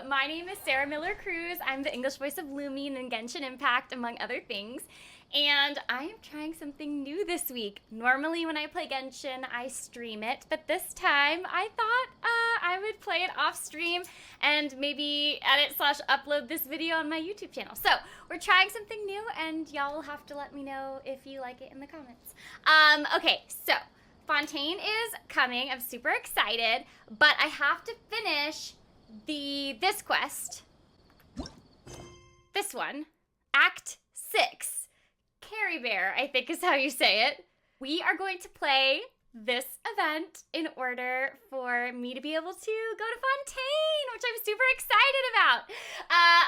My name is Sarah Miller-Cruz. I'm the English voice of Lumine and Genshin Impact, among other things. And I am trying something new this week. Normally when I play Genshin, I stream it, but this time I thought I would play it off stream and maybe edit/upload this video on my YouTube channel. So we're trying something new, and y'all will have to let me know if you like it in the comments. Okay, so Fontaine is coming. I'm super excited, but I have to finish this quest. This one, Act 6. Caribert, I think is how you say it. We are going to play this event in order for me to be able to go to Fontaine, which I'm super excited about.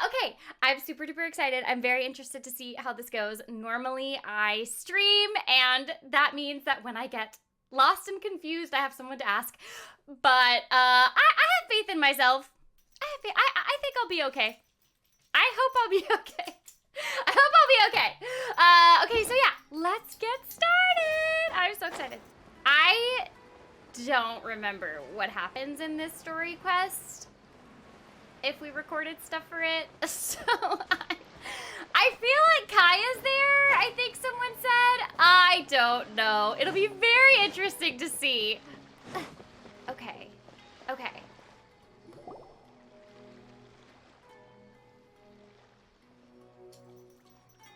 Okay, I'm super duper excited. I'm very interested to see how this goes. Normally I stream, and that means that when I get lost and confused, I have someone to ask. But I have faith in myself. I think I'll be okay. I hope I'll be okay. I hope I'll be okay. Okay, so yeah, let's get started. I'm so excited. I don't remember what happens in this story quest, if we recorded stuff for it. So I feel like Kaya's there, I think someone said. I don't know. It'll be very interesting to see. Okay.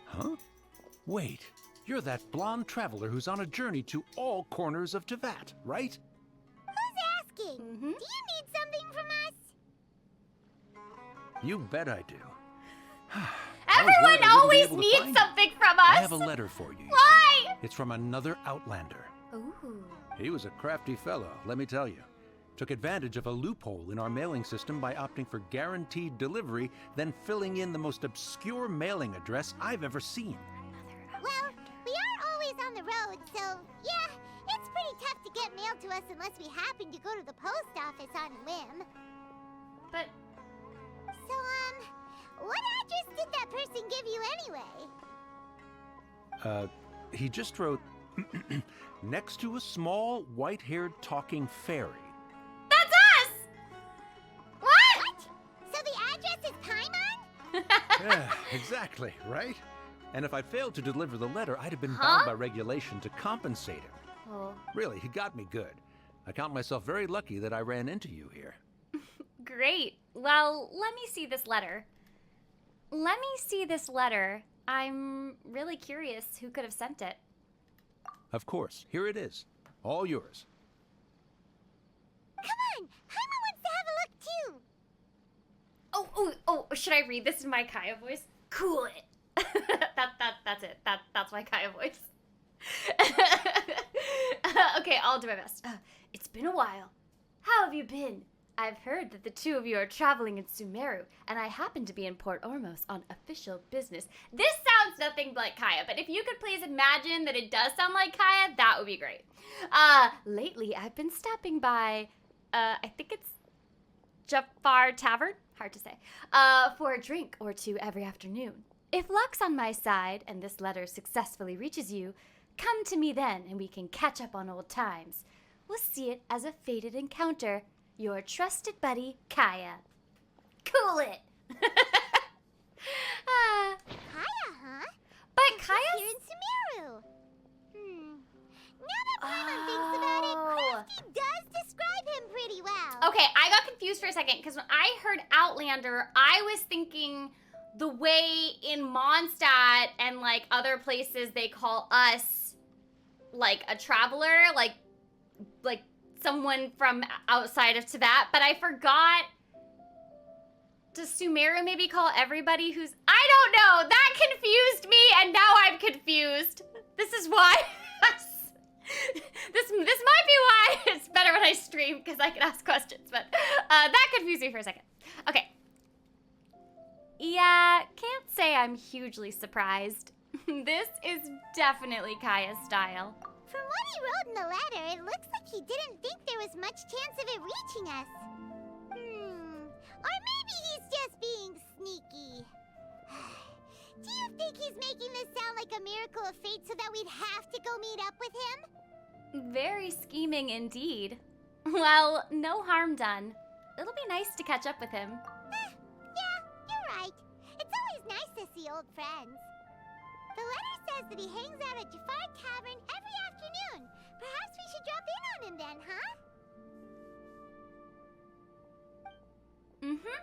Huh? Wait, you're that blonde traveler who's on a journey to all corners of Teyvat, right? Who's asking? Do you need something from us? You bet I do. Everyone always needs something from us! I have a letter for you. Why? It's from another Outlander. Ooh. He was a crafty fellow, let me tell you. Took advantage of a loophole in our mailing system by opting for guaranteed delivery, then filling in the most obscure mailing address I've ever seen. Well, we are always on the road, so yeah, it's pretty tough to get mail to us unless we happen to go to the post office on a whim. But So, what address did that person give you anyway? He just wrote, next to a small, white-haired talking fairy. that's us! What? So the address is Paimon? Yeah, exactly, right? And if I failed to deliver the letter, I'd have been bound by regulation to compensate him. Oh. Really, he got me good. I count myself very lucky that I ran into you here. Great. Well, let me see this letter. I'm really curious who could have sent it. Of course, here it is. All yours. Come on, Paimon wants to have a look too. Oh, should I read this in my Kaya voice? Cool it. That's it. That's my Kaya voice. Okay, I'll do my best. It's been a while. How have you been? I've heard that the two of you are traveling in Sumeru, and I happen to be in Port Ormos on official business. This sounds nothing like Kaya, but if you could please imagine that it does sound like Kaya, that would be great. Lately I've been stopping by, I think it's Jafar Tavern, hard to say, for a drink or two every afternoon. If luck's on my side and this letter successfully reaches you, come to me then and we can catch up on old times. We'll see it as a fated encounter. Your trusted buddy, Kaya. Cool it! Kaya, huh? But She's Kaya's... here in Sumeru. Now that Paimon thinks about it, Crafty does describe him pretty well. Okay, I got confused for a second, because when I heard Outlander, I was thinking the way in Mondstadt and, like, other places they call us, like, a traveler, like someone from outside of Teyvat, but I forgot. Does Sumeru maybe call everybody who's... I don't know! That confused me, and now I'm confused. This is why... this might be why it's better when I stream, because I can ask questions, but that confused me for a second. Okay. Yeah, can't say I'm hugely surprised. This is definitely Kaya's style. From what he wrote in the letter, it looks like he didn't think there was much chance of it reaching us. Or maybe he's just being sneaky. Do you think he's making this sound like a miracle of fate so that we'd have to go meet up with him? Very scheming indeed. Well, no harm done. it'll be nice to catch up with him. Yeah, you're right. It's always nice to see old friends. The letter says that he hangs out at Jafar Tavern every afternoon. Perhaps we should drop in on him then, huh? Mm-hmm.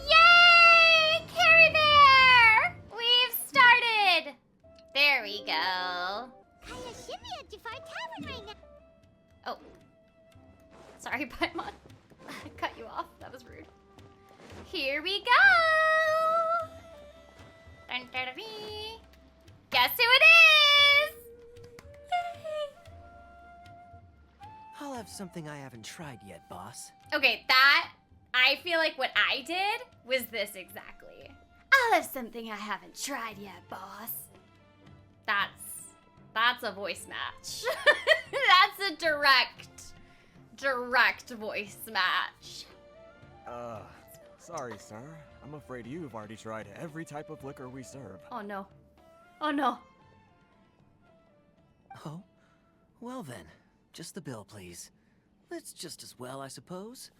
Yay! Caribert! We've started! There we go. Kaya should be at Jafar Tavern right now. Oh. Sorry, Paimon. I cut you off. That was rude. Here we go! Dun, dun, dun, dun. Guess who it is? Yay! I'll have something I haven't tried yet, boss. Okay, that, I feel like what I did was this exactly. I'll have something I haven't tried yet, boss. That's a voice match. That's a direct voice match. Sorry, sir. I'm afraid you've already tried every type of liquor we serve. Oh no. Oh no. Oh? Well then, just the bill, please. It's just as well, I suppose.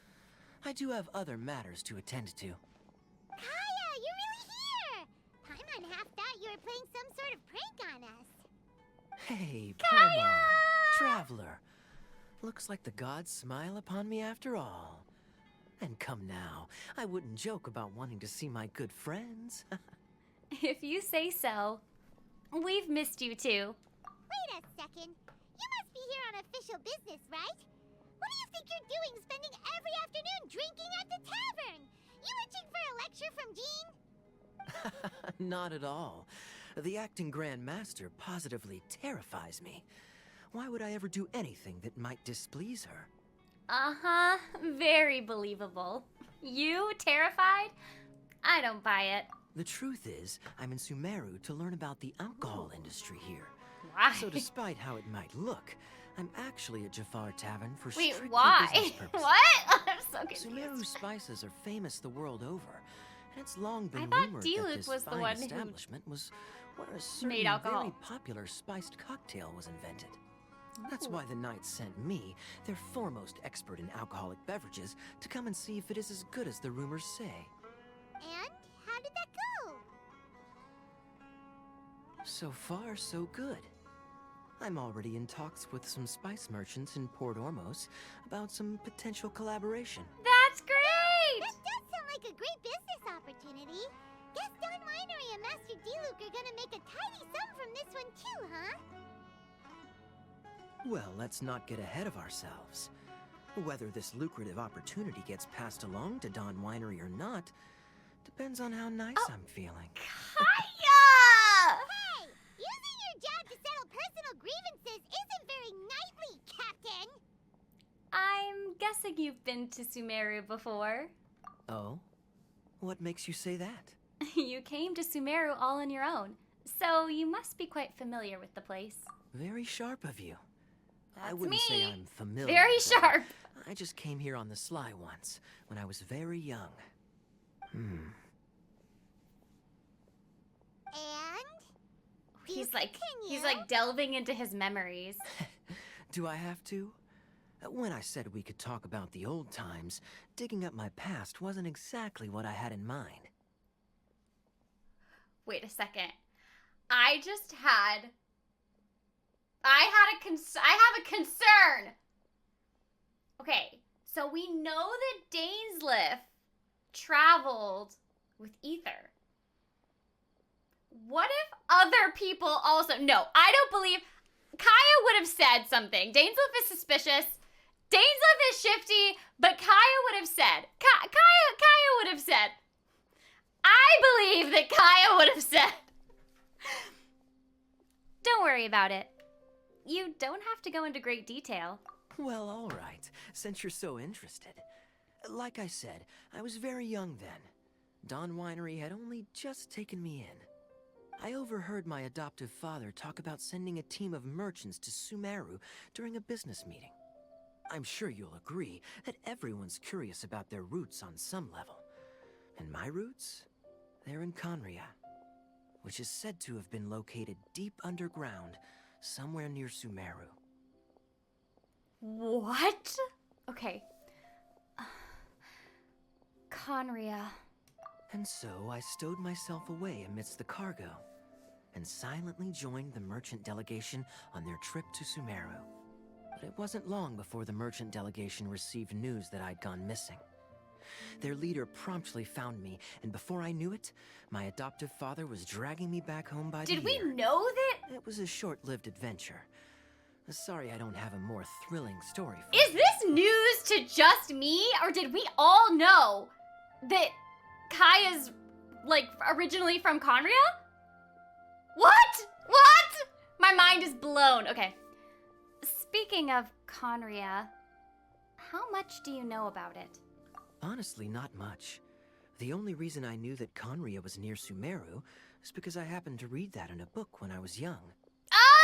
I do have other matters to attend to. Kaya, you're really here! Paimon half thought you were playing some sort of prank on us. Hey, Paimon, traveler. Looks like the gods smile upon me after all. And come now, I wouldn't joke about wanting to see my good friends. If you say so. We've missed you too. Wait a second. You must be here on official business, right? What do you think you're doing spending every afternoon drinking at the tavern? You itching for a lecture from Jean? Not at all. The acting Grand Master positively terrifies me. Why would I ever do anything that might displease her? Uh-huh. Very believable. You terrified? I don't buy it. The truth is, I'm in Sumeru to learn about the alcohol industry here. Why? So despite how it might look, I'm actually at Jafar Tavern for Wait, strictly why? business purposes. What? I'm so Sumeru confused. spices are famous the world over, and it's long been I thought rumored D-Luke that this was the fine one who establishment was where a certain alcohol. very popular spiced cocktail was invented. That's why the Knights sent me, their foremost expert in alcoholic beverages, to come and see if it is as good as the rumors say. And how did that go? So far, so good. I'm already in talks with some spice merchants in Port Ormos about some potential collaboration. That's great! That does sound like a great business opportunity. Guess Don Winery and Master D-Luke are gonna make a tidy sum from this one too, huh? Well, let's not get ahead of ourselves. Whether this lucrative opportunity gets passed along to Don Winery or not depends on how nice I'm feeling. Kaya! Hey! Using your job to settle personal grievances isn't very knightly, Captain! I'm guessing you've been to Sumeru before. Oh? What makes you say that? You came to Sumeru all on your own, so you must be quite familiar with the place. Very sharp of you. I That's wouldn't say me. I'm familiar. Very but sharp. I just came here on the sly once, when I was very young. And? He's Continue. like delving into his memories. Do I have to? When I said we could talk about the old times, digging up my past wasn't exactly what I had in mind. Wait a second. I have a concern. Okay, so we know that Dainsleif traveled with Ether. What if other people also... No, I don't believe... Kaya would have said something. Dainsleif is suspicious. Dainsleif is shifty, but Kaya would have said... Kaya would have said... I believe that Kaya would have said... Don't worry about it. You don't have to go into great detail. Well, all right, since you're so interested. Like I said, I was very young then. Don Winery had only just taken me in. I overheard my adoptive father talk about sending a team of merchants to Sumeru during a business meeting. I'm sure you'll agree that everyone's curious about their roots on some level. And my roots? They're in Conria, which is said to have been located deep underground, somewhere near Sumeru. What? Okay. Conria. And so I stowed myself away amidst the cargo and silently joined the merchant delegation on their trip to Sumeru. But it wasn't long before the merchant delegation received news that I'd gone missing. Their leader promptly found me, and before I knew it, my adoptive father was dragging me back home by the Did we ear. know that? It was a short-lived adventure. Sorry I don't have a more thrilling story for you. Is this news to just me, or did we all know that Kaya's, like, originally from Conria? What? What? My mind is blown. Okay. Speaking of Conria, how much do you know about it? Honestly, not much. The only reason I knew that Conria was near Sumeru is because I happened to read that in a book when I was young.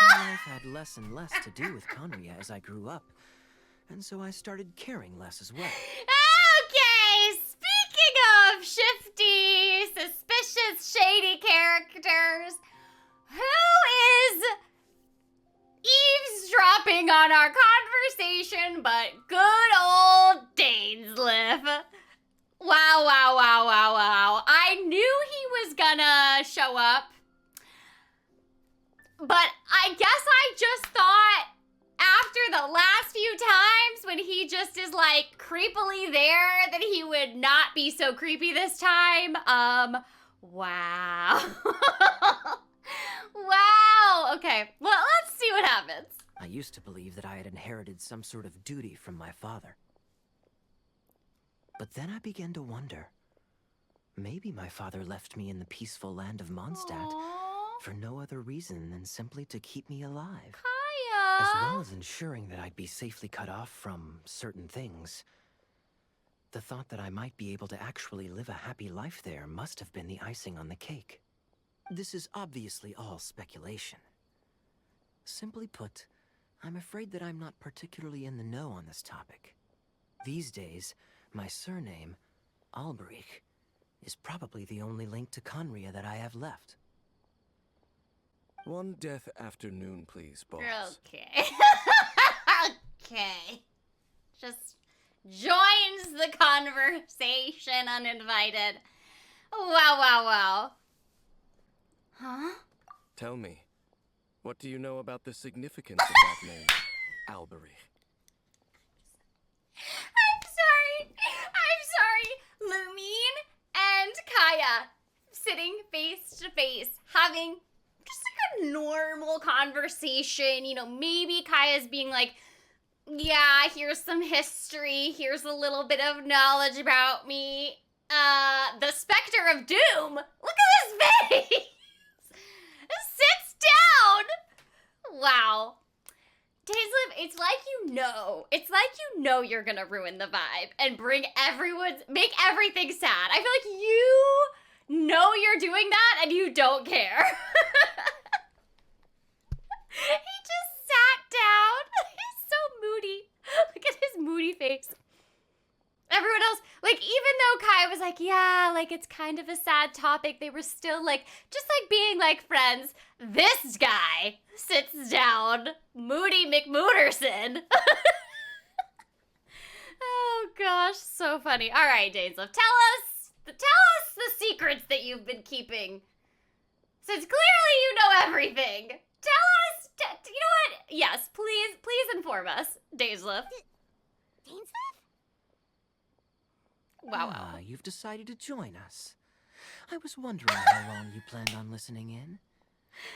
My life had less and less to do with Conria as I grew up, and so I started caring less as well. Okay, speaking of shifty, suspicious, shady characters, who is eavesdropping on our conversation but good old Dainsleif? Wow, wow, wow, wow, wow. I knew he was gonna show up, but I guess I just thought after the last few times when he just is like creepily there that he would not be so creepy this time. Wow. Wow. Okay, well, let's see what happens. I used to believe that I had inherited some sort of duty from my father. But then I began to wonder. Maybe my father left me in the peaceful land of Mondstadt Aww. for no other reason than simply to keep me alive. Kaya. As well as ensuring that I'd be safely cut off from certain things. The thought that I might be able to actually live a happy life there must have been the icing on the cake. This is obviously all speculation. Simply put, I'm afraid that I'm not particularly in the know on this topic. These days, my surname, Alberich, is probably the only link to Conria that I have left. One death afternoon, please, boss. Okay. Okay. Just joins the conversation uninvited. Wow, wow, wow. Huh? Tell me, what do you know about the significance of that name, Alberich? I'm sorry. Lumine and Kaya sitting face to face, having just like a normal conversation. You know, maybe Kaya's being like, yeah, here's some history. Here's a little bit of knowledge about me. The Spectre of Doom. Look at his face. Sits down. Wow. Dainsleif, it's like you know you're gonna ruin the vibe and make everything sad. I feel like you know you're doing that and you don't care. He just sat down. He's so moody. Look at his moody face. Everyone else, like, even though Kai was like, yeah, like, it's kind of a sad topic, they were still, like, just, like, being, like, friends. This guy sits down, Moody McMooderson. Oh, gosh, so funny. All right, Dainsleif, tell us the secrets that you've been keeping. Since clearly you know everything. Tell us, you know what? Yes, please inform us, Dainsleif. Dainsleif? Wow. Ah, you've decided to join us. I was wondering how long you planned on listening in.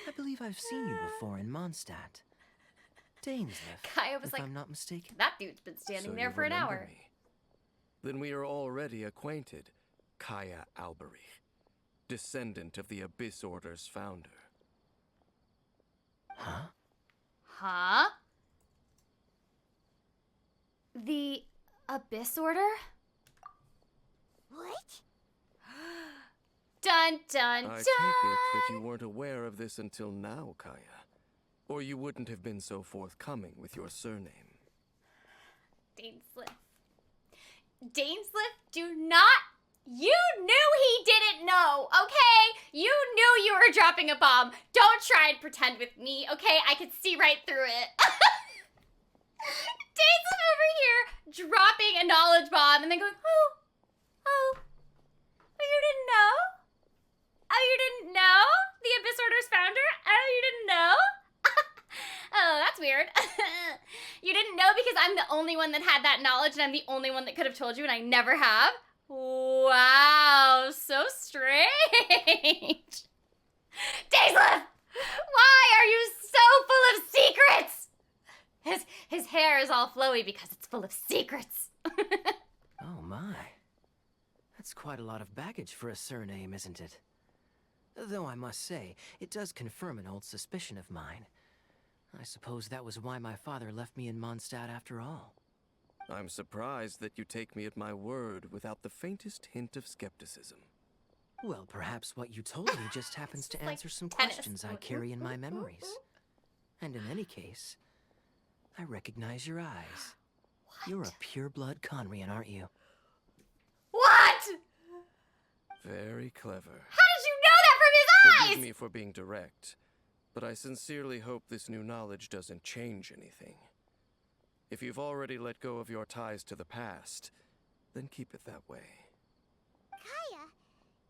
I believe I've seen you before in Mondstadt. Dainsleif, Kaya was if like, I'm not mistaken. that dude's been standing So there you for an remember hour. me. Then we are already acquainted, Kaya Alberich, descendant of the Abyss Order's founder. Huh? Huh? The Abyss Order? What? Dun dun dun! I take it that you weren't aware of this until now, Kaya. Or you wouldn't have been so forthcoming with your surname. Dainsleif. Dainsleif, do not... You knew he didn't know, okay? You knew you were dropping a bomb. Don't try and pretend with me, okay? I could see right through it. Dainsleif over here dropping a knowledge bomb and then going, oh, that's weird. You didn't know because I'm the only one that had that knowledge and I'm the only one that could have told you and I never have? Wow, so strange. Daislip! Why are you so full of secrets? His hair is all flowy because it's full of secrets. Oh my. That's quite a lot of baggage for a surname, isn't it? Though I must say, it does confirm an old suspicion of mine. I suppose that was why my father left me in Mondstadt after all. I'm surprised that you take me at my word without the faintest hint of skepticism. Well, perhaps what you told me just happens to like answer some tennis. questions I carry in my memories. And in any case, I recognize your eyes. You're a pure-blood Conrian, aren't you? What? Very clever. How did you know that from his Forgive eyes? me for being direct, but I sincerely hope this new knowledge doesn't change anything. If you've already let go of your ties to the past, then keep it that way. Kaya,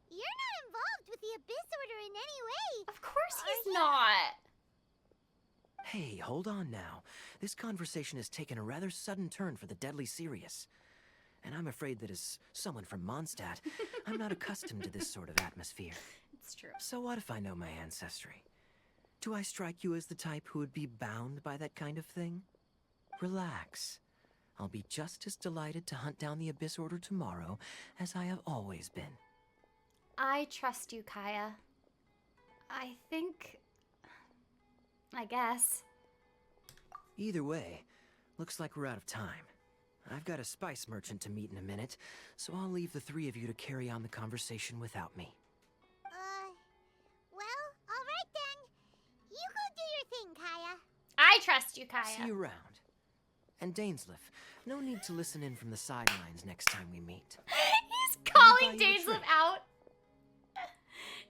you're not involved with the Abyss Order in any way. Of course he's not. Hey, hold on now. This conversation has taken a rather sudden turn for the deadly serious. And I'm afraid that as someone from Mondstadt, I'm not accustomed to this sort of atmosphere. It's true. So what if I know my ancestry? Do I strike you as the type who would be bound by that kind of thing? Relax. I'll be just as delighted to hunt down the Abyss Order tomorrow as I have always been. I trust you, Kaya. I guess. Either way, looks like we're out of time. I've got a spice merchant to meet in a minute, so I'll leave the three of you to carry on the conversation without me. Well, all right then. You go do your thing, Kaya. I trust you, Kaya. See you around. And Dainsleif, no need to listen in from the sidelines next time we meet. He's calling I'll buy you a Dainsleif drink. out.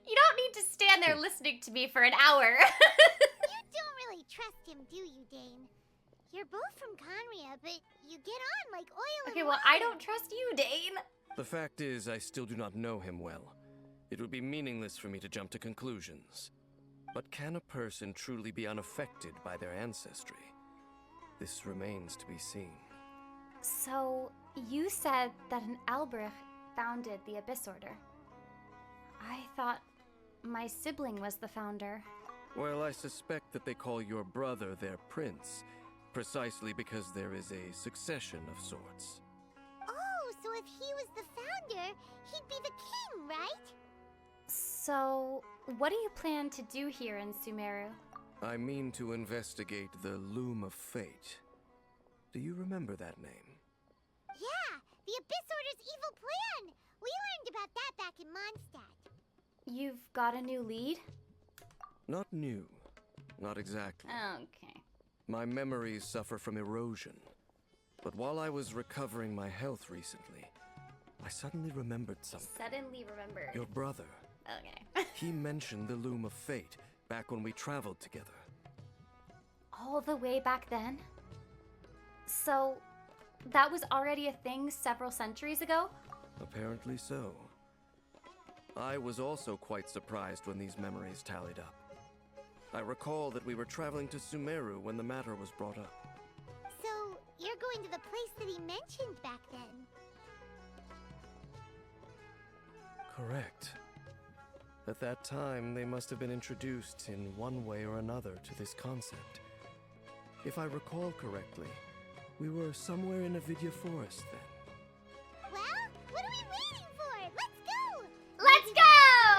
You don't need to stand there listening to me for an hour. You don't really trust him, do you, Dane? You're both from Conria, but you get on like oil Okay, and well, water. I don't trust you, Dane. The fact is, I still do not know him well. It would be meaningless for me to jump to conclusions. But can a person truly be unaffected by their ancestry? This remains to be seen. So, you said that an Albrecht founded the Abyss Order. I thought my sibling was the founder. Well, I suspect that they call your brother their prince, precisely because there is a succession of sorts. Oh, so if he was the founder, he'd be the king, right? So, what do you plan to do here in Sumeru? I mean to investigate the Loom of Fate. Do you remember that name? Yeah, the Abyss Order's evil plan. We learned about that back in Mondstadt. You've got a new lead? Not new. Not exactly. Okay. My memories suffer from erosion. But while I was recovering my health recently, I suddenly remembered something. Suddenly remembered. Your brother. Okay. He mentioned the Loom of Fate back when we traveled together. All the way back then? So, that was already a thing several centuries ago? Apparently so. I was also quite surprised when these memories tallied up. I recall that we were traveling to Sumeru when the matter was brought up. So, you're going to the place that he mentioned back then. Correct. At that time, they must have been introduced in one way or another to this concept. If I recall correctly, we were somewhere in Avidya Forest then. Well, what are we waiting for? Let's go! Let's Maybe go!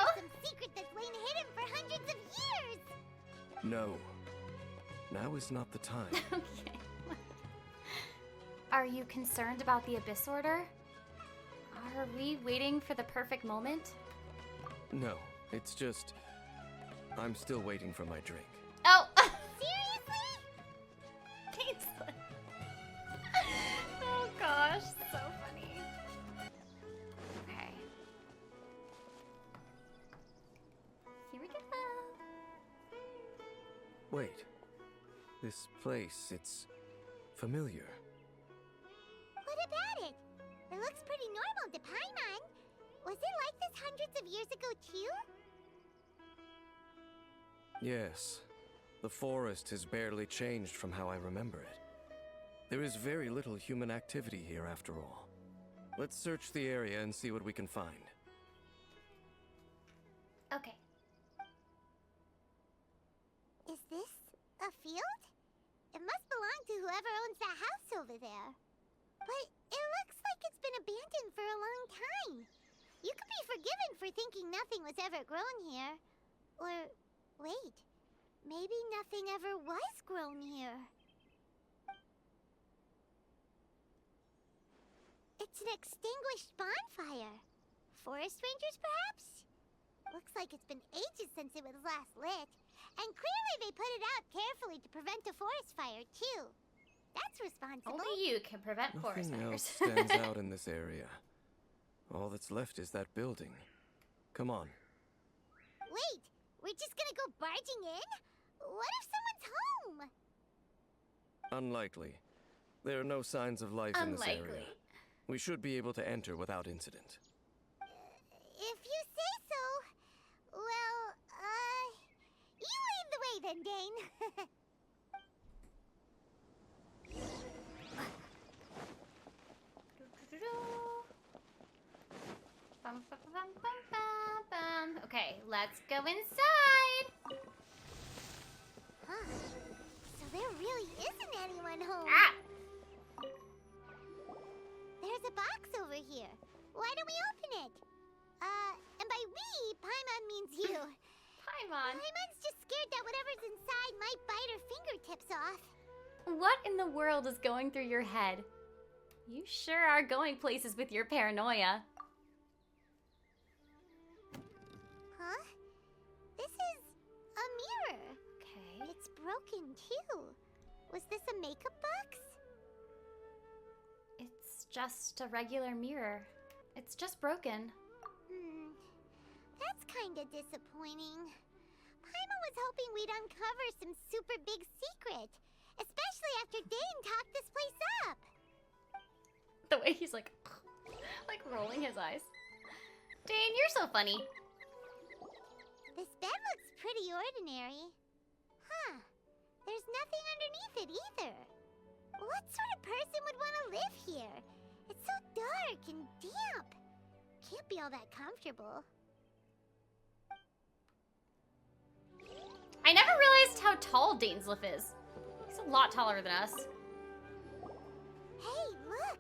there's some secret that's lain hidden for hundreds of years! No. Now is not the time. Okay. Are you concerned about the Abyss Order? Are we waiting for the perfect moment? No, it's just... I'm still waiting for my drink. Oh! Seriously? Dainsleif. Oh gosh, so funny. Okay. Here we go. Wait. This place, it's familiar. What about it? It looks pretty normal to Paimon. Was it like this hundreds of years ago, too? Yes. The forest has barely changed from how I remember it. There is very little human activity here after all. Let's search the area and see what we can find. Okay. Is this a field? It must belong to whoever owns that house over there. But it looks like it's been abandoned for a long time. You could be forgiven for thinking nothing was ever grown here. Or, wait, maybe nothing ever was grown here. It's an extinguished bonfire. Forest rangers, perhaps? Looks like it's been ages since it was last lit. And clearly they put it out carefully to prevent a forest fire, too. That's responsible. Only you can prevent forest Nothing fires. else stands out in this area. All that's left is that building. Come on. Wait, we're just gonna go barging in? What if someone's home? Unlikely. There are no signs of life in this area. Unlikely. We should be able to enter without incident. If you say so. Well, you lead the way then, Dane. Bum, bum, bum, bum, bum, bum. Okay, let's go inside. Huh. So there really isn't anyone home. Ah! There's a box over here. Why don't we open it? And by we, Paimon means you. Paimon. Paimon's just scared that whatever's inside might bite her fingertips off. What in the world is going through your head? You sure are going places with your paranoia. Huh? This is a mirror. Okay. It's broken too. Was this a makeup box? It's just a regular mirror. It's just broken. That's kinda disappointing. Paimon was hoping we'd uncover some super big secret. Especially after Dane talked this place up. The way he's like rolling his eyes. Dane, you're so funny. This bed looks pretty ordinary. Huh. There's nothing underneath it either. What sort of person would want to live here? It's so dark and damp. Can't be all that comfortable. I never realized how tall Dainsliff is. He's a lot taller than us. Hey, look!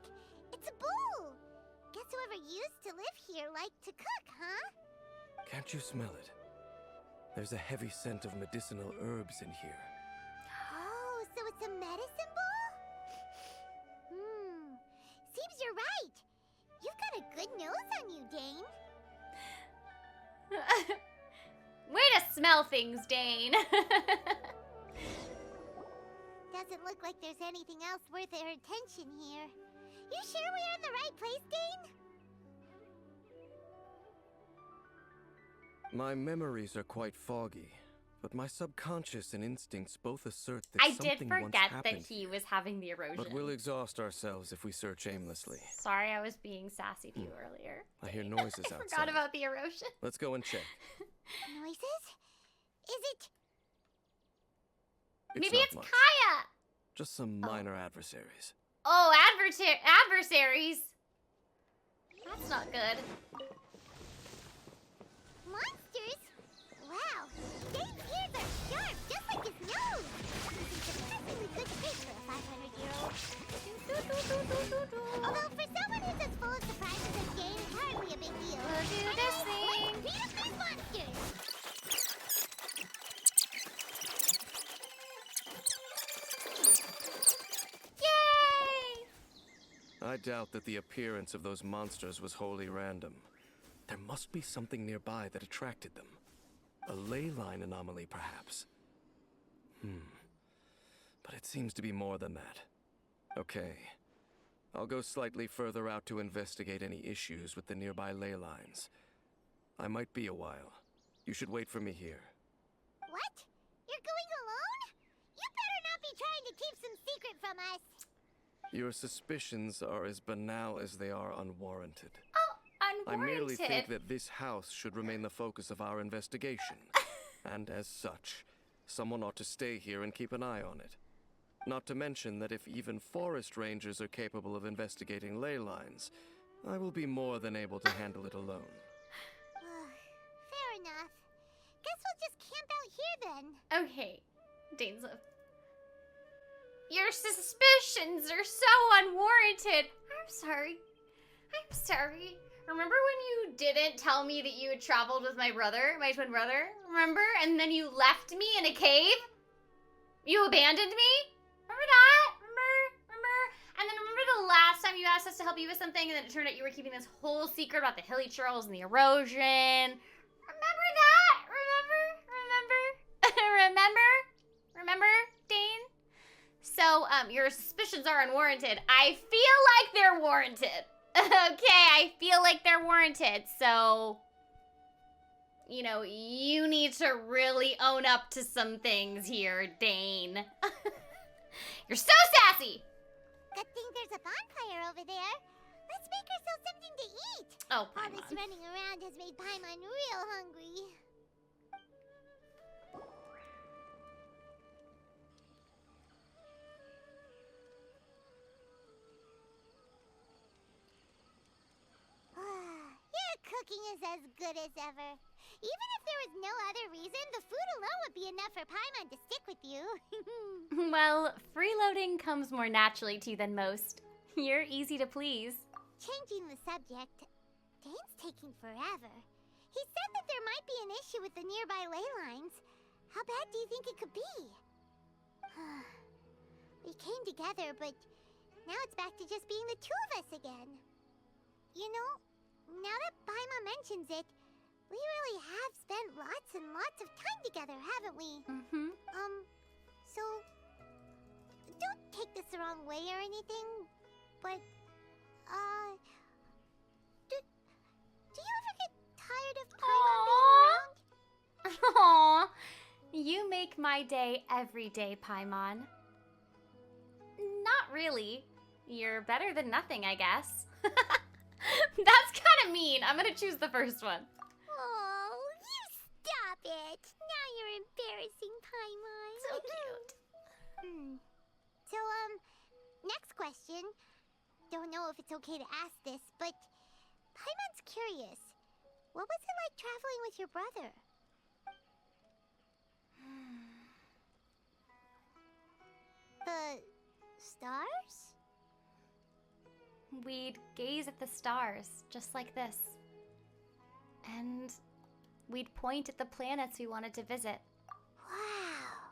It's a bowl! Guess whoever used to live here liked to cook, huh? Can't you smell it? There's a heavy scent of medicinal herbs in here. Oh, so it's a medicine bowl? Seems you're right. You've got a good nose on you, Dane. Way to smell things, Dane. Doesn't look like there's anything else worth our attention here. You sure we're in the right place, Dane? My memories are quite foggy, but my subconscious and instincts both assert that I something did once forget that happened. he was having the erosion. But we'll exhaust ourselves if we search aimlessly. Sorry, I was being sassy to you earlier. I hear noises I outside. forgot about the erosion. Let's go and check. Noises? Is it? Maybe not it's much. Kaya. Just some minor adversaries. Oh, adversaries. That's not good. Monsters? Wow, Dane's ears are sharp, just like his nose. This is surprisingly good fit for a 500-year-old. Although for someone who's as full of surprises as Dane, it's hardly a big deal. We'll do this thing. Let's beat up these monsters. Yay! I doubt that the appearance of those monsters was wholly random. There must be something nearby that attracted them. A ley line anomaly, perhaps. But it seems to be more than that. Okay. I'll go slightly further out to investigate any issues with the nearby ley lines. I might be a while. You should wait for me here. What? You're going alone? You better not be trying to keep some secret from us. Your suspicions are as banal as they are unwarranted. Oh, I unwarranted. merely think that this house should remain the focus of our investigation. And as such, someone ought to stay here and keep an eye on it. Not to mention that if even forest rangers are capable of investigating ley lines, I will be more than able to handle it alone. Fair enough. Guess we'll just camp out here then. Okay, Dainza. Your suspicions are so unwarranted. I'm sorry. I'm sorry. Remember when you didn't tell me that you had traveled with my brother, my twin brother? Remember? And then you left me in a cave? You abandoned me? Remember that? Remember? And then remember the last time you asked us to help you with something and then it turned out you were keeping this whole secret about the hilly trails and the erosion? Remember that? Remember, Dane? So, your suspicions are unwarranted. I feel like they're warranted. Okay, I feel like they're warranted. So, you know, you need to really own up to some things here, Dane. You're so sassy! Good thing there's a bonfire over there. Let's make ourselves something to eat. Oh, All this Paimon. running around has made Paimon real hungry. Your cooking is as good as ever. Even if there was no other reason, the food alone would be enough for Paimon to stick with you. Well, freeloading comes more naturally to you than most. You're easy to please. Changing the subject, Dane's taking forever. He said that there might be an issue with the nearby ley lines. How bad do you think it could be? We came together, but now it's back to just being the two of us again. You know, now that Paimon mentions it, we really have spent lots and lots of time together, haven't we? Mm-hmm. So, don't take this the wrong way or anything, but, do you ever get tired of Paimon being around? Aww. You make my day every day, Paimon. Not really. You're better than nothing, I guess. That's kind of mean. I'm gonna choose the first one. Oh, you stop it. Now you're embarrassing, Paimon. So cute. So, next question. Don't know if it's okay to ask this, but Paimon's curious. What was it like traveling with your brother? The stars? We'd gaze at the stars, just like this. And we'd point at the planets we wanted to visit. Wow.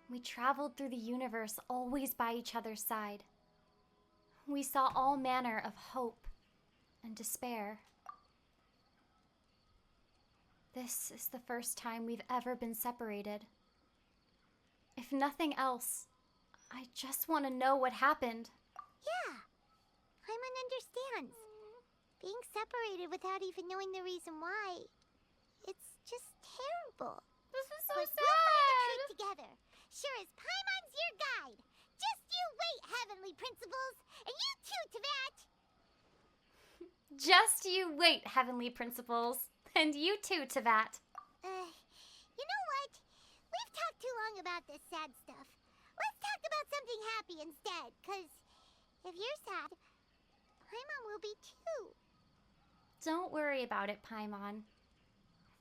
We traveled through the universe, always by each other's side. We saw all manner of hope and despair. This is the first time we've ever been separated. If nothing else, I just want to know what happened. Yeah. Paimon understands. Being separated without even knowing the reason why, it's just terrible. This is so But sad. we'll find the truth together. Sure as Paimon's your guide. Just you wait, Heavenly Principles, and you too, Tavat. Just you wait, Heavenly Principles. And you too, Tavat. You know what? We've talked too long about this sad stuff. Let's talk about something happy instead, because if you're sad, Paimon will be too. Don't worry about it, Paimon.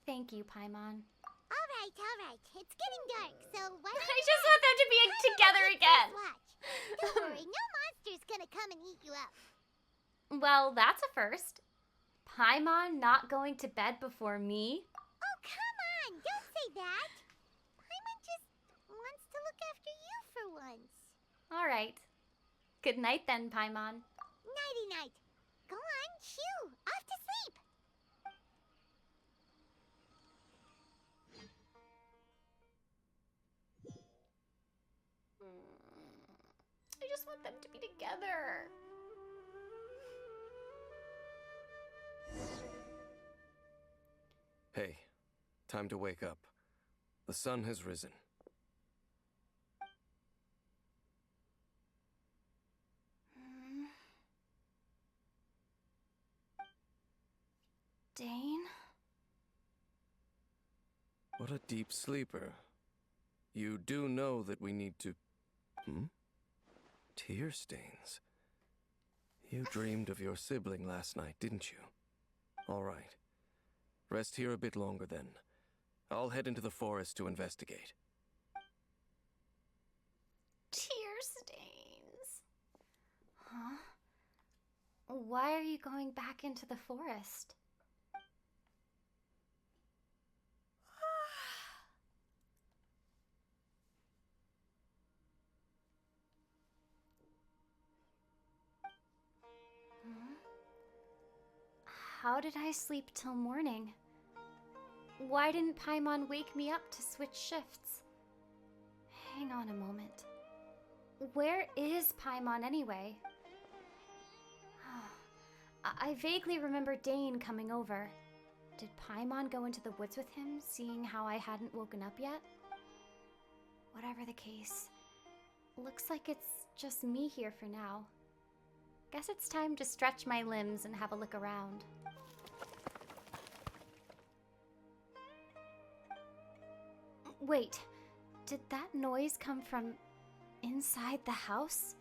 Thank you, Paimon. All right. It's getting dark, so why don't I you just rest? want them to be Paimon together will keep again. close watch. Don't worry, no monster's gonna come and eat you up. Well, that's a first. Paimon not going to bed before me? Oh, come on! Don't say that! Paimon just wants to look after you for once. All right. Good night then, Paimon. Nighty-night. Go on, shoo! Off to sleep! I just want them to be together. Hey, time to wake up. The sun has risen. Dane? What a deep sleeper. You do know that we need to... Tear stains. You dreamed of your sibling last night, didn't you? All right. Rest here a bit longer then. I'll head into the forest to investigate. Tear stains. Huh? Why are you going back into the forest? How did I sleep till morning? Why didn't Paimon wake me up to switch shifts? Hang on a moment. Where is Paimon anyway? I vaguely remember Dane coming over. Did Paimon go into the woods with him, seeing how I hadn't woken up yet? Whatever the case, looks like it's just me here for now. Guess it's time to stretch my limbs and have a look around. Wait, did that noise come from inside the house?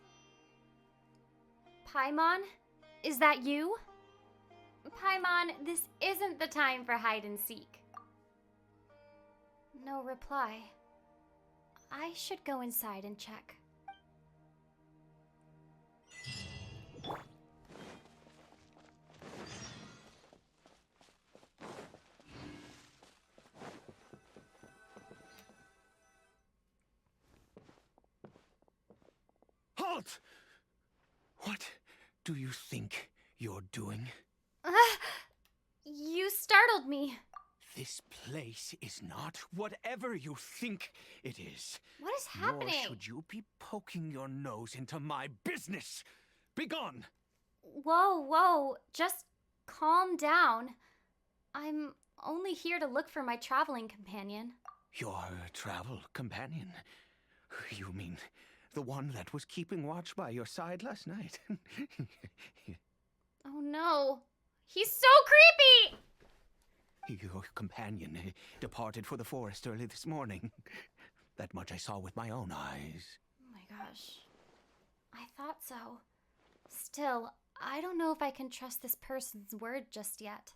Paimon? Is that you? Paimon, this isn't the time for hide and seek. No reply. I should go inside and check. Halt! What do you think you're doing? You startled me. This place is not whatever you think it is. What is happening? Nor should you be poking your nose into my business. Begone! Whoa, just calm down. I'm only here to look for my traveling companion. Your travel companion? You mean the one that was keeping watch by your side last night? Oh no, he's so creepy! Your companion departed for the forest early this morning. That much I saw with my own eyes. Oh my gosh, I thought so. Still, I don't know if I can trust this person's word just yet.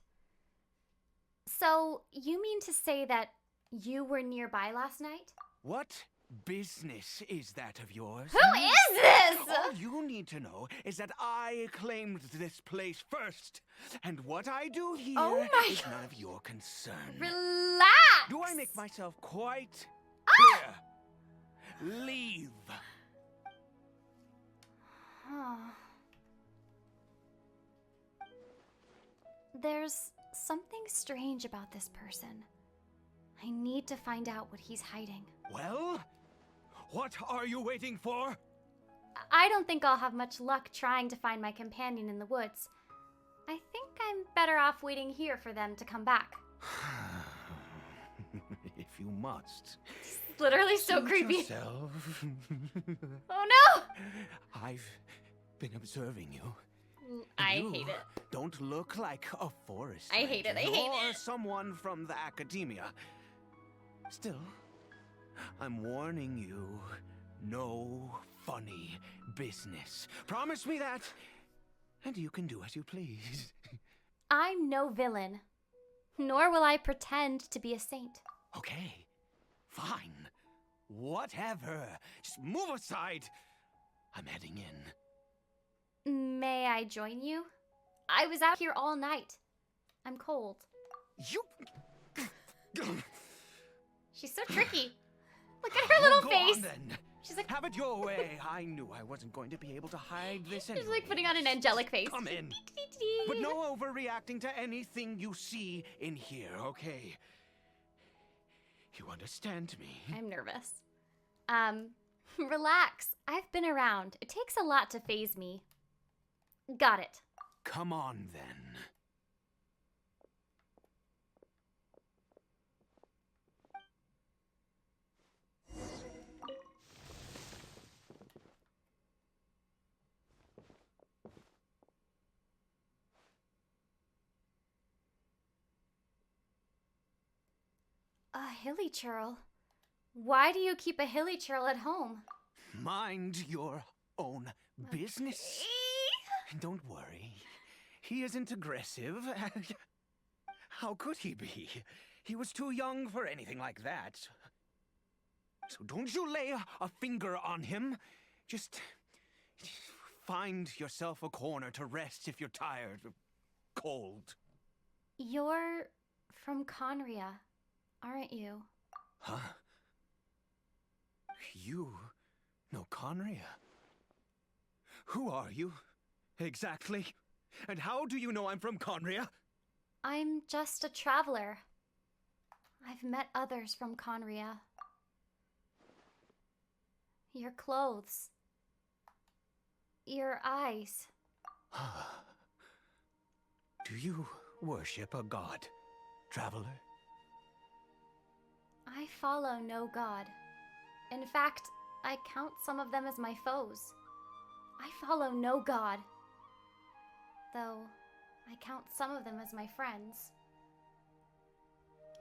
So, you mean to say that you were nearby last night? What business is that of yours? Who is this? All you need to know is that I claimed this place first. And what I do here is none of your concern. Relax! Do I make myself quite clear? Leave. There's something strange about this person. I need to find out what he's hiding. Well, what are you waiting for? I don't think I'll have much luck trying to find my companion in the woods. I think I'm better off waiting here for them to come back. If you must. It's literally so Suit creepy. yourself. Oh no! I've been observing you. I You hate it. Don't look like a forest I hate it, I ranger hate or it. someone from the academia. Still, I'm warning you, no funny business. Promise me that, and you can do as you please. I'm no villain, nor will I pretend to be a saint. Okay, fine. Whatever. Just move aside. I'm heading in. May I join you? I was out here all night. I'm cold. You... She's so tricky. Look at her little Go face. on, then. She's like, Have it your way. I knew I wasn't going to be able to hide this anyway. she's like putting on an angelic face. Come in. But no overreacting to anything you see in here, okay? You understand me? I'm nervous. Relax. I've been around. It takes a lot to faze me. Got it. Come on, then. A hilly churl. Why do you keep a hilly churl at home? Mind your own business. Don't worry. He isn't aggressive. How could he be? He was too young for anything like that. So don't you lay a finger on him. Just find yourself a corner to rest if you're tired or cold. You're from Conria, aren't you? Huh? You know Conria? Who are you, exactly? And how do you know I'm from Conria? I'm just a traveler. I've met others from Conria. Your clothes. Your eyes. Do you worship a god, traveler? I follow no god. In fact, I count some of them as my foes. I follow no god. Though, I count some of them as my friends.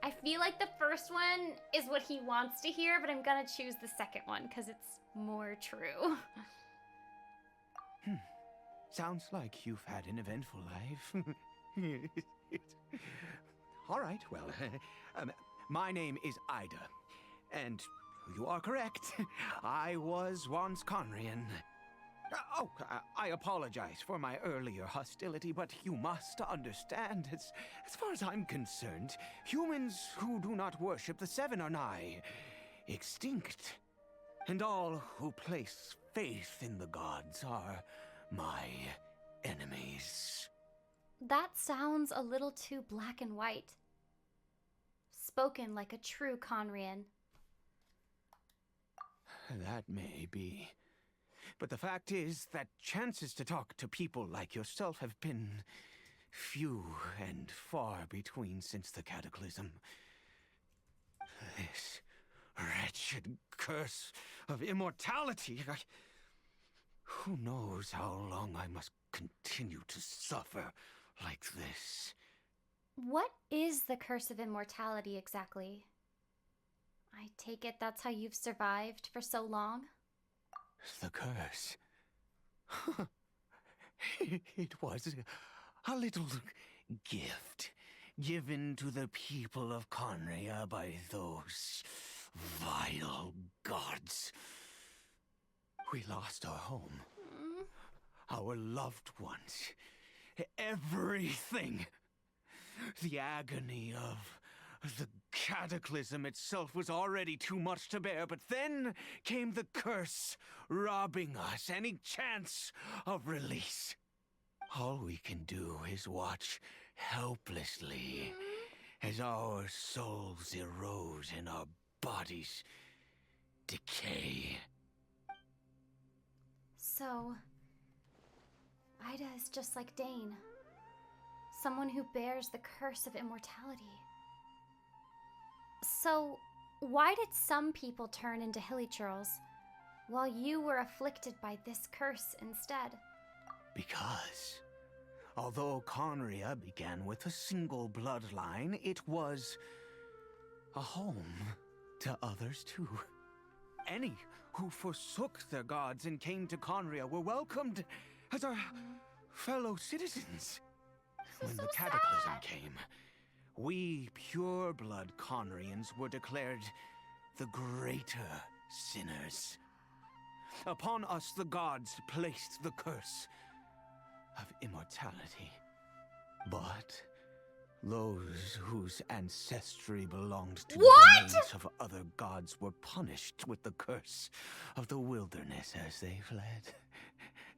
I feel like the first one is what he wants to hear, but I'm gonna choose the second one because it's more true. Sounds like you've had an eventful life. All right, well, my name is Ida, and you are correct. I was once Conrian. I apologize for my earlier hostility, but you must understand, as far as I'm concerned, humans who do not worship the Seven are nigh extinct. And all who place faith in the gods are my enemies. That sounds a little too black and white. Spoken like a true Conrian. That may be. But the fact is that chances to talk to people like yourself have been few and far between since the cataclysm. This wretched curse of immortality. Who knows how long I must continue to suffer like this? What is the curse of immortality exactly? I take it that's how you've survived for so long? The curse. It was a little gift given to the people of Conria by those vile gods. We lost our home, our loved ones, everything. The agony of the cataclysm itself was already too much to bear, but then came the curse, robbing us any chance of release. All we can do is watch helplessly as our souls erode and our bodies decay. So, Ida is just like Dane. Someone who bears the curse of immortality. So, why did some people turn into hilly churls, while you were afflicted by this curse instead? Because, although Conria began with a single bloodline, it was a home to others too. Any who forsook their gods and came to Conria were welcomed as our fellow citizens. When the cataclysm came, we pure-blood Conrians were declared the greater sinners. Upon us the gods placed the curse of immortality. But those whose ancestry belonged to the domains of other gods were punished with the curse of the wilderness as they fled,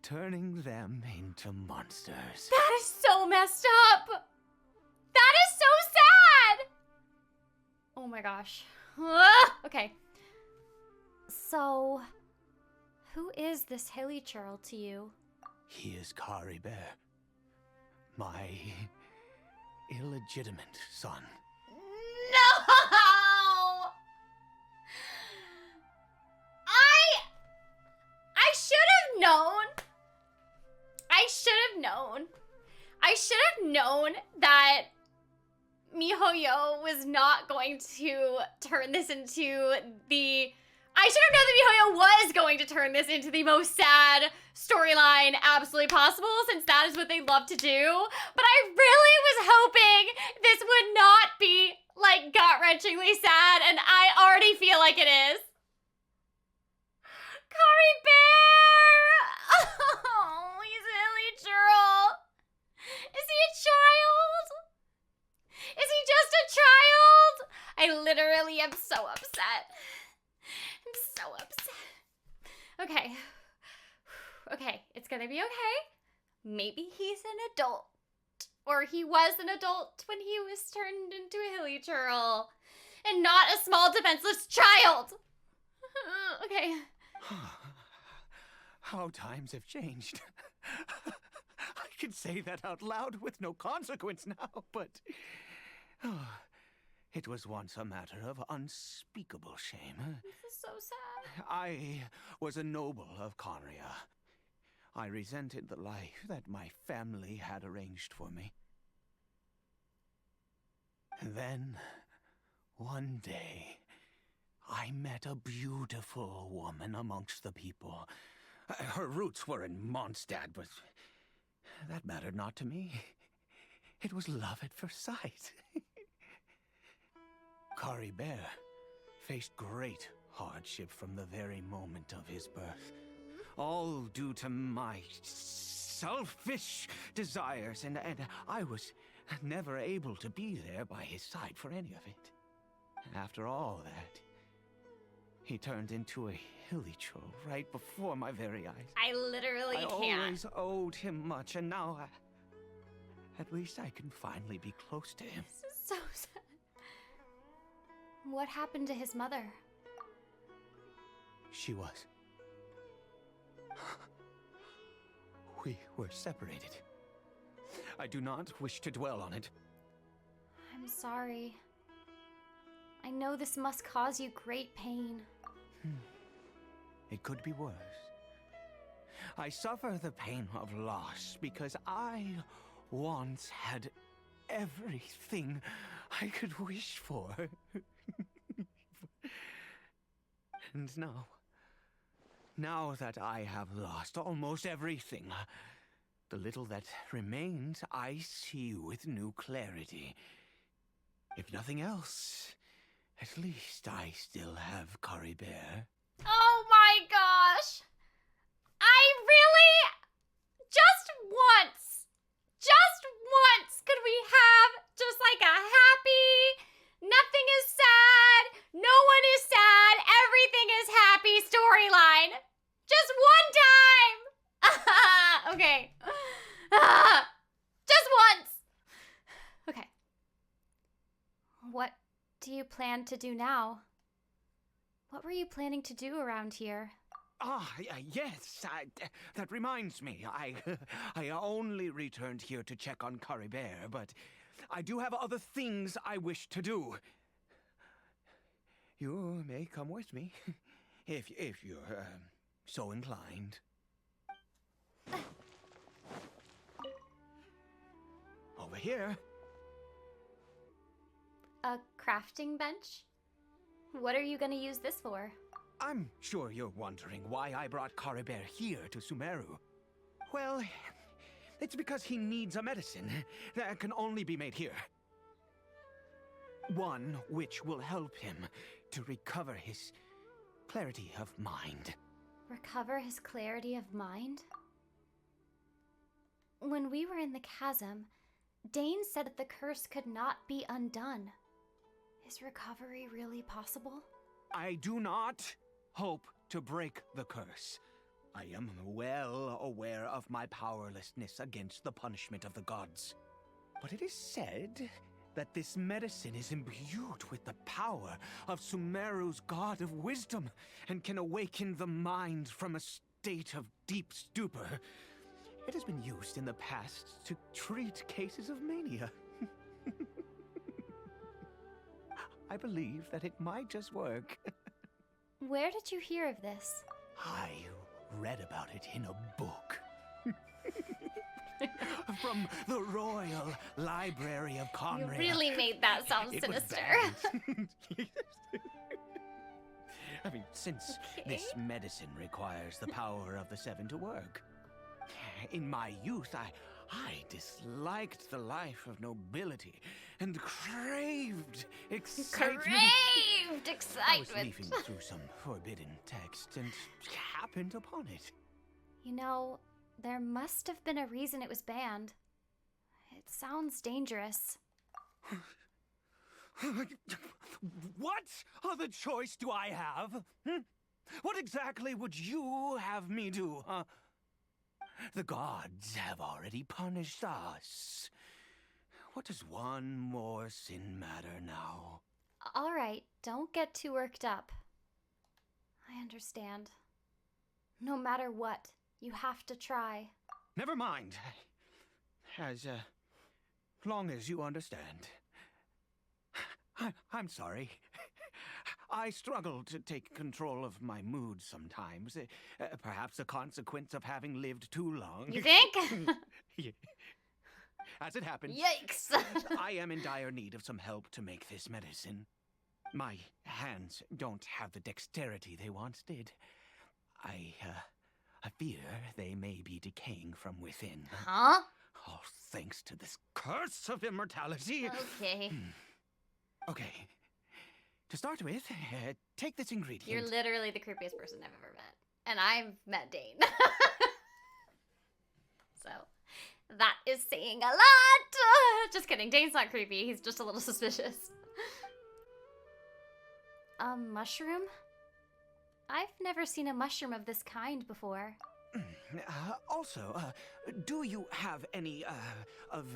turning them into monsters. That is so messed up! That is so sad! Oh my gosh. Okay. So, who is this hilly churl to you? He is Caribert, my illegitimate son. No! I should have known. I should have known that MiHoYo was not going to turn this into the... I should have known that MiHoYo was going to turn this into the most sad storyline absolutely possible, since that is what they love to do. But I really was hoping this would not be, like, gut-wrenchingly sad, and I already feel like it is. Caribert! Oh, he's Hilly Churl. Is he a child? Is he just a child? I literally am so upset. I'm so upset. Okay. Okay, it's gonna be okay. Maybe he's an adult. Or he was an adult when he was turned into a hilly churl. And not a small defenseless child. Okay. How times have changed. I can say that out loud with no consequence now, but... it was once a matter of unspeakable shame. This is so sad. I was a noble of Conria. I resented the life that my family had arranged for me. Then, one day, I met a beautiful woman amongst the people. Her roots were in Mondstadt, but that mattered not to me. It was love at first sight. Caribert faced great hardship from the very moment of his birth. All due to my selfish desires, and I was never able to be there by his side for any of it. After all that, he turned into a hilly churl right before my very eyes. I literally I can't. always owed him much, and now at least I can finally be close to him. This is so sad. What happened to his mother? She was. We were separated. I do not wish to dwell on it. I'm sorry. I know this must cause you great pain. It could be worse. I suffer the pain of loss because I once had everything I could wish for. And now that I have lost almost everything, the little that remains I see with new clarity. If nothing else, at least I still have Caribert. Oh my gosh! I really... Just once could we have just like a happy, nothing is sad, no one is sad, everything is happy storyline. Just one time! Okay. Just once! Okay. What do you plan to do now? What were you planning to do around here? Yes, that reminds me. I only returned here to check on Caribert, but I do have other things I wish to do. You may come with me, if you're so inclined. Over here. A crafting bench? What are you gonna use this for? I'm sure you're wondering why I brought Caribert here to Sumeru. Well, it's because he needs a medicine that can only be made here. One which will help him to recover his clarity of mind. Recover his clarity of mind? When we were in the chasm, Dane said that the curse could not be undone. Is recovery really possible? I do not hope to break the curse. I am well aware of my powerlessness against the punishment of the gods. But it is said that this medicine is imbued with the power of Sumeru's god of wisdom and can awaken the mind from a state of deep stupor. It has been used in the past to treat cases of mania. I believe that it might just work. Where did you hear of this? I read about it in a book. From the Royal Library of You Conrail. really made that sound It was sinister. banned. I mean, since this medicine requires the power of the seven to work. In my youth, I disliked the life of nobility and craved excitement. Craved I was excitement. leafing through some forbidden text and happened upon it. You know, there must have been a reason it was banned. It sounds dangerous. What other choice do I have? What exactly would you have me do, huh? The gods have already punished us. What does one more sin matter now? All right, don't get too worked up. I understand. No matter what, you have to try. Never mind. As long as you understand. I'm sorry. I struggle to take control of my mood sometimes. Perhaps a consequence of having lived too long. You think? Yeah. As it happens, Yikes. I am in dire need of some help to make this medicine. My hands don't have the dexterity they once did. I fear they may be decaying from within. Huh? All thanks to this curse of immortality. Okay. Okay. To start with, take this ingredient. You're literally the creepiest person I've ever met. And I've met Dane. So, that is saying a lot! Just kidding, Dane's not creepy, he's just a little suspicious. A mushroom? I've never seen a mushroom of this kind before. Also, do you have any, of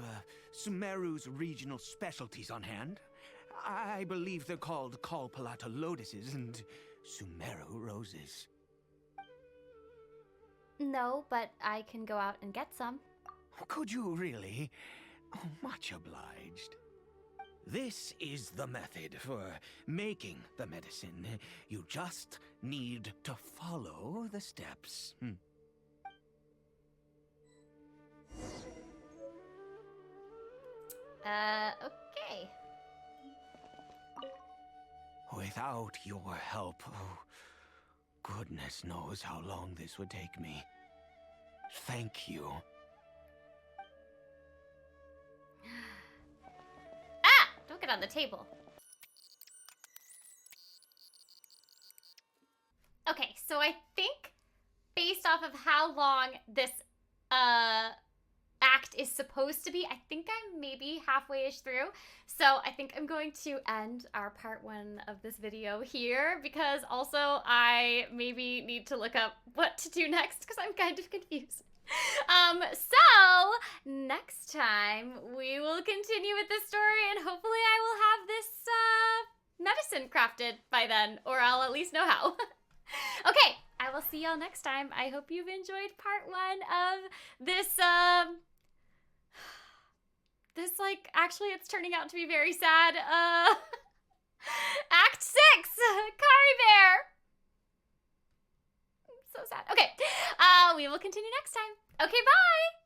Sumeru's regional specialties on hand? I believe they're called Kalpalata lotuses and Sumeru roses. No, but I can go out and get some. Could you really? Oh, much obliged. This is the method for making the medicine. You just need to follow the steps. Okay. Without your help, oh, goodness knows how long this would take me. Thank you. Ah! Don't get on the table. Okay, so I think based off of how long this act is supposed to be, I think I'm maybe halfway-ish through. So I think I'm going to end our part 1 of this video here because also I maybe need to look up what to do next because I'm kind of confused. So next time we will continue with this story and hopefully I will have this medicine crafted by then, or I'll at least know how. Okay, I will see y'all next time. I hope you've enjoyed part 1 of this, actually it's turning out to be very sad, Act 6, Caribert. So sad. Okay, we will continue next time. Okay, bye!